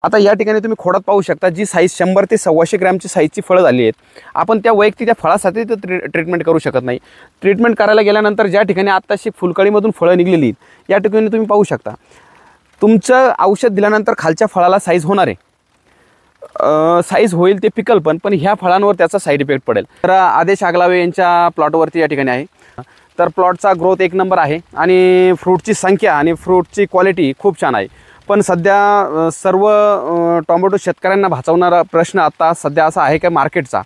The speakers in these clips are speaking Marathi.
आता या ठिकाणी तुम्ही खोडात पाहू शकता, जी साईज 100 ते 125 ग्रॅमची साईजची फळं झाली आहेत. आपण त्या वैयक्तिक त्या फळासाठी तर ट्रीटमेंट करू शकत नाही. ट्रीटमेंट करायला गेल्यानंतर ज्या ठिकाणी आत्ताशी फुलकळीमधून फळं निघलेली आहेत, या ठिकाणी तुम्ही पाहू शकता तुमचं औषध दिल्यानंतर खालच्या फळाला साईज होणार आहे. साईज होईल ते पिकल पण ह्या फळांवर त्याचा साईड इफेक्ट पडेल. तर आदेश आगलावे यांच्या प्लॉटवरती या ठिकाणी आहे. तर प्लॉटचा ग्रोथ एक नंबर आहे आणि फ्रूटची संख्या आणि फ्रूटची क्वालिटी खूप छान आहे. पण सध्या सर्व टोमॅटो शेतकऱ्यांना भाचवणारा प्रश्न आता सध्या असा आहे की मार्केटचा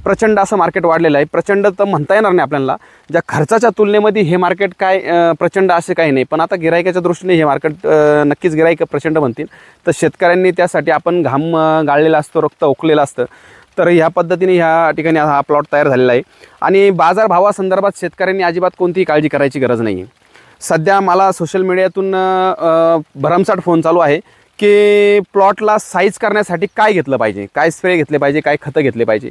प्रचंड असं मार्केट वाढलेलं आहे. प्रचंड तर म्हणता येणार नाही आपल्याला, ज्या खर्चाच्या तुलनेमध्ये हे मार्केट काय प्रचंड असे काही नाही. पण आता गिरायकाच्या दृष्टीने हे मार्केट नक्कीच गिरायक प्रचंड म्हणतील. तर शेतकऱ्यांनी त्यासाठी आपण घाम गाळलेला असतो, रक्त ओकलेलं असतं. तर ह्या पद्धतीने ह्या ठिकाणी हा प्लॉट तयार झालेला आहे. आणि बाजारभावासंदर्भात शेतकऱ्यांनी अजिबात कोणतीही काळजी करायची गरज नाही आहे. सध्या मला सोशल मीडियातून भरमसाठ फोन चालू आहे की प्लॉटला साईज करण्यासाठी काय घेतलं पाहिजे, काय स्प्रे घेतले पाहिजे, काय खतं घेतले पाहिजे.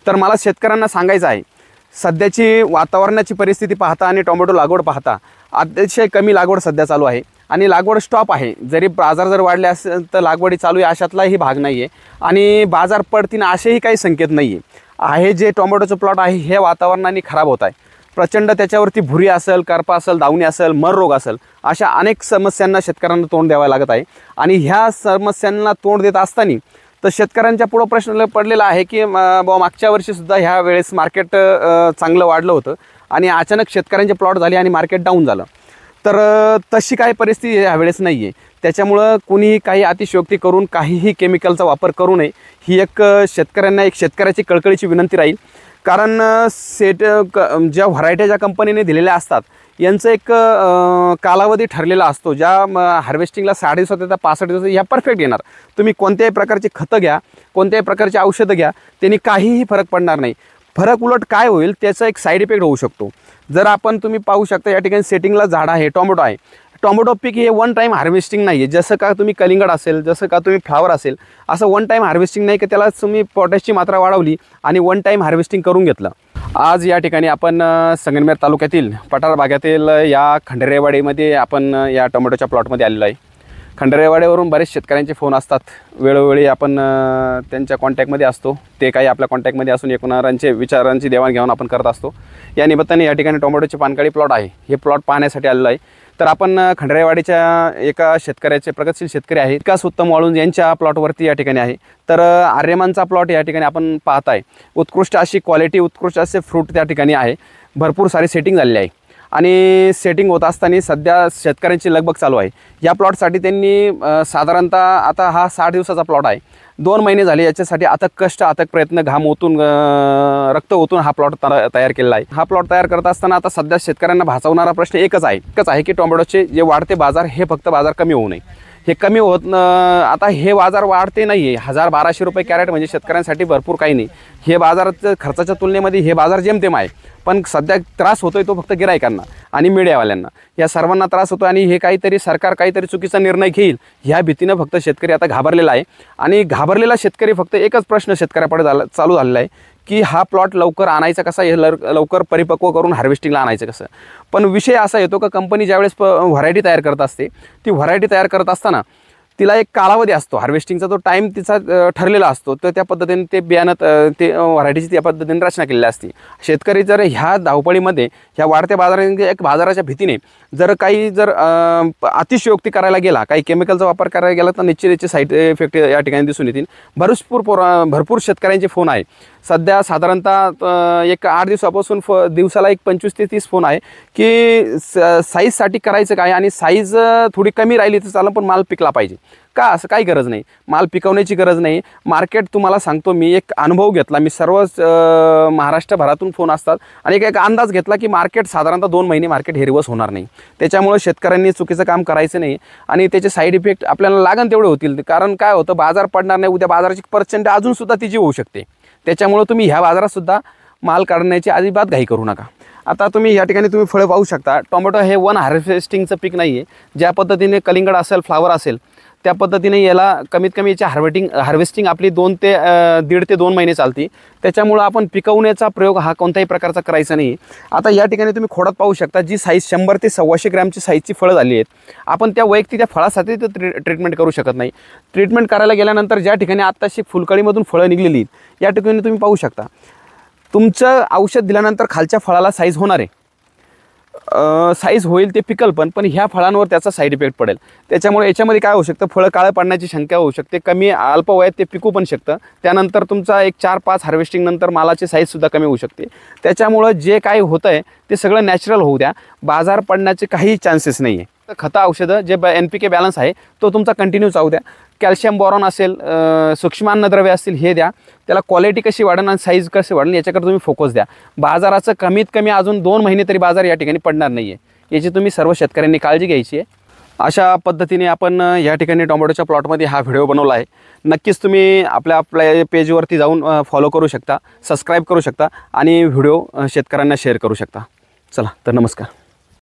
तर मला शेतकऱ्यांना सांगायचं आहे, सध्याची वातावरणाची परिस्थिती पाहता आणि टोमॅटो लागवड पाहता अतिशय कमी लागवड सध्या चालू आहे आणि लागवड स्टॉप आहे. जरी बाजार जर वाढले असेल तर लागवडी चालू आहे अशातलाही भाग नाही आहे आणि बाजार पडतील असेही काही संकेत नाही आहे. जे टोमॅटोचं प्लॉट आहे हे वातावरणाने खराब होत आहे. प्रचंड त्याच्यावरती भुरी असेल, करपा असेल, दावणी असेल, मर रोग असेल, अशा अनेक समस्यांना शेतकऱ्यांना तोंड द्यावं लागत आहे. आणि ह्या समस्यांना तोंड देत असताना तर शेतकऱ्यांच्या पुढं प्रश्न पडलेला आहे की बाबा मागच्या वर्षीसुद्धा ह्या वेळेस मार्केट चांगलं वाढलं होतं आणि अचानक शेतकऱ्यांचे प्लॉट झाले आणि मार्केट डाऊन झालं. तर तशी काही परिस्थिती ह्यावेळेस नाही आहे. त्याच्यामुळं कुणीही काही अतिशयोक्ती करून काहीही केमिकलचा वापर करू नये, ही एक शेतकऱ्यांना एक शेतकऱ्याची कळकळीची विनंती राहील. कारण ज्या व्हरायट्या ज्या कंपनीने दिलेल्या असतात यांचं एक कालावधी ठरलेला असतो. ज्या हार्वेस्टिंगला 60 दिवसात येतात, 65 दिवसात ह्या परफेक्ट येणार. तुम्ही कोणत्याही प्रकारची खतं घ्या, कोणत्याही प्रकारची औषधं घ्या, त्यांनी काहीही फरक पडणार नाही. फरक उलट काय होईल त्याचा एक साईड इफेक्ट होऊ शकतो. जर आपण तुम्ही पाहू शकता या ठिकाणी सेटिंगला झाड आहे, टोमॅटो आहे. टोमॅटो पीक हे वन टाईम हार्वेस्टिंग नाही आहे. जसं का तुम्ही कलिंगड असेल, जसं का तुम्ही फ्लावर असेल, असं वन टाईम हार्वेस्टिंग नाही की त्याला तुम्ही पोटॅशची मात्रा वाढवली आणि वन टाईम हार्वेस्टिंग करून घेतलं. आज या ठिकाणी आपण संगमनेर तालुक्यातील पठार भागातील या खंडेरेवाडीमध्ये आपण या टोमॅटोच्या प्लॉटमध्ये आलेलो आहे. खंडेरेवाडीवरून बरेच शेतकऱ्यांचे फोन असतात. वेळोवेळी आपण त्यांच्या कॉन्टॅक्टमध्ये असतो. ते काही आपल्या कॉन्टॅक्टमध्ये असून एकूणांचे विचारांची देवाणघेवाण आपण करत असतो. या निमित्ताने या ठिकाणी टोमॅटोचे पानकाळी प्लॉट आहे, हे प्लॉट पाहण्यासाठी आलेलो आहे. तर आपण खंडेरेवाडीच्या एका शेतकऱ्याचे प्रगतशील शेतकरी आहेत विकास उत्तम वाळूंज यांच्या प्लॉटवरती या ठिकाणी आहे. तर आर्यमानचा प्लॉट या ठिकाणी आपण पाहत आहे. उत्कृष्ट अशी क्वालिटी, उत्कृष्ट असे फ्रूट त्या ठिकाणी आहे. भरपूर सारी सेटिंग झालेली आहे आणि सेटिंग होत असताना सध्या शेतकऱ्यांची लगबग चालू आहे. या प्लॉटसाठी त्यांनी साधारणतः आता हा 60 दिवसाचा प्लॉट आहे. 2 महिने झाले याच्यासाठी अथक कष्ट, अथक प्रयत्न, घाम ओतून, रक्त ओतून हा प्लॉट तयार केलेला आहे. हा प्लॉट तयार करत असताना आता सध्या शेतकऱ्यांना भासवणारा प्रश्न एकच आहे की टोमॅटोचे जे वाढते बाजार हे फक्त बाजार कमी होऊ नये. हे कमी होत आता हे बाजार वाढते नाही आहे. 1000-1200 रुपये कॅरेट म्हणजे शेतकऱ्यांसाठी भरपूर काही नाही. हे बाजाराचं खर्चाच्या तुलनेमध्ये हे बाजार जेमतेम आहे. पण सध्या त्रास होतोय तो फक्त गिरायकांना आणि मीडियावाल्यांना, या सर्वांना त्रास होतो. आणि हे काहीतरी सरकार काहीतरी चुकीचा निर्णय घेईल ह्या भीतीनं फक्त शेतकरी आता घाबरलेला आहे. आणि घाबरलेला शेतकरी फक्त एकच प्रश्न शेतकऱ्यापुढे चालू झालेला आहे की हा प्लॉट लवकर आणायचा कसा, हे लवकर परिपक्व करून हार्वेस्टिंगला आणायचं कसं. पण विषय असा येतो का कंपनी ज्यावेळेस व्हरायटी तयार करत असते, ती व्हरायटी तयार करत असताना तिला एक कालावधी असतो, हार्वेस्टिंगचा तो टाईम तिचा ठरलेला असतो. तर त्या पद्धतीने ते बियाणं ते व्हरायटीची त्या पद्धतीने रचना केलेली असते. शेतकरी जर ह्या धावपळीमध्ये, ह्या वाढत्या बाजारांच्या एक बाजाराच्या भीतीने जर अतिशयोक्ती करायला गेला, काही केमिकलचा वापर करायला गेला तर निश्चित याचे साईड इफेक्ट या ठिकाणी दिसून येतील. भरपूर शेतकऱ्यांचे फोन आहे. सध्या साधारणतः एक 8 दिवसापासून दिवसाला एक 25 ते 30 फोन आहे की साईजसाठी करायचं काय आणि साईज थोडी कमी राहिली तर चालेल पण माल पिकला पाहिजे का. असं काही गरज नाही, माल पिकवण्याची गरज नाही. मार्केट तुम्हाला सांगतो, मी एक अनुभव घेतला. मी सर्व महाराष्ट्रभरातून फोन असतात आणि एक अंदाज घेतला की मार्केट साधारणतः 2 महिने मार्केट हे रिवर्स होणार नाही. त्याच्यामुळे शेतकऱ्यांनी चुकीचं काम करायचं नाही आणि त्याचे साईड इफेक्ट आपल्याला लागण तेवढे होतील. कारण काय होतं, बाजार पडणार नाही, उद्या बाजाराची पर्सेंट अजूनसुद्धा तिची होऊ शकते. त्याच्यामुळे तुम्ही ह्या बाजारातसुद्धा माल काढण्याची अजिबात घाई करू नका. आता तुम्ही या ठिकाणी तुम्ही फळं पाहू शकता. टोमॅटो हे वन हार्वेस्टिंगचं पीक नाही आहे. ज्या पद्धतीने कलिंगड असेल, फ्लावर असेल, त्या पद्धतीने याला कमीत कमी याची हार्वेस्टिंग आपली 1.5 ते 2 महिने चालते। त्याच्यामुळं आपण पिकवण्याचा प्रयोग हा कोणत्याही प्रकारचा करायचा नाही। आता या ठिकाणी तुम्ही खोडात पाहू शकता जी साईज 100 ते 125 ग्रॅमची साईजची फळं झाली आहेत। आपण त्या वैयक्तिक त्या फळासाठी ट्रीटमेंट करू शकत नाही। ट्रीटमेंट करायला गेल्यानंतर ज्या ठिकाणी आत्ताशी फुलकळीमधून फळं निघलेली आहेत या ठिकाणी तुम्ही पाहू शकता तुमचं औषध दिल्यानंतर खालच्या फळाला साईज होणार आहे, साईज होईल ते पिकल पण ह्या फळांवर त्याचा साईड इफेक्ट पडेल। त्याच्यामुळे याच्यामध्ये काय होऊ शकतं, फळं काळं पडण्याची शंका होऊ शकते, कमी अल्प वयात ते पिकू पण शकतं। त्यानंतर तुमचा एक 4-5 हार्वेस्टिंग नंतर मालाची साईजसुद्धा कमी होऊ शकते। त्याच्यामुळं जे काही होतं आहे ते सगळं नॅचरल होऊ द्या, बाजार पडण्याचे काही चान्सेस नाही आहे। खतं औषधं जे NPK बॅलन्स आहे तो तुमचा कंटिन्यू चालू द्या। कॅल्शियम बोरॉन असेल, सूक्ष्म अन्नद्रव्य असतील हे द्या। त्याला क्वालिटी कशी वाढेल आणि साईज कशी वाढेल याच्याकडे तुम्ही फोकस द्या। बाजाराचं कमीत कमी अजून 2 महिने तरी बाजार या ठिकाणी पडणार नाही आहे, याची तुम्ही सर्व शेतकऱ्यांनी काळजी घ्यायची आहे। अशा पद्धतीने आपण या ठिकाणी टोमॅटोच्या प्लॉटमध्ये हा व्हिडिओ बनवला आहे। नक्कीच तुम्ही आपल्या पेजवरती जाऊन फॉलो करू शकता, सबस्क्राईब करू शकता आणि व्हिडिओ शेतकऱ्यांना शेअर करू शकता। चला तर नमस्कार।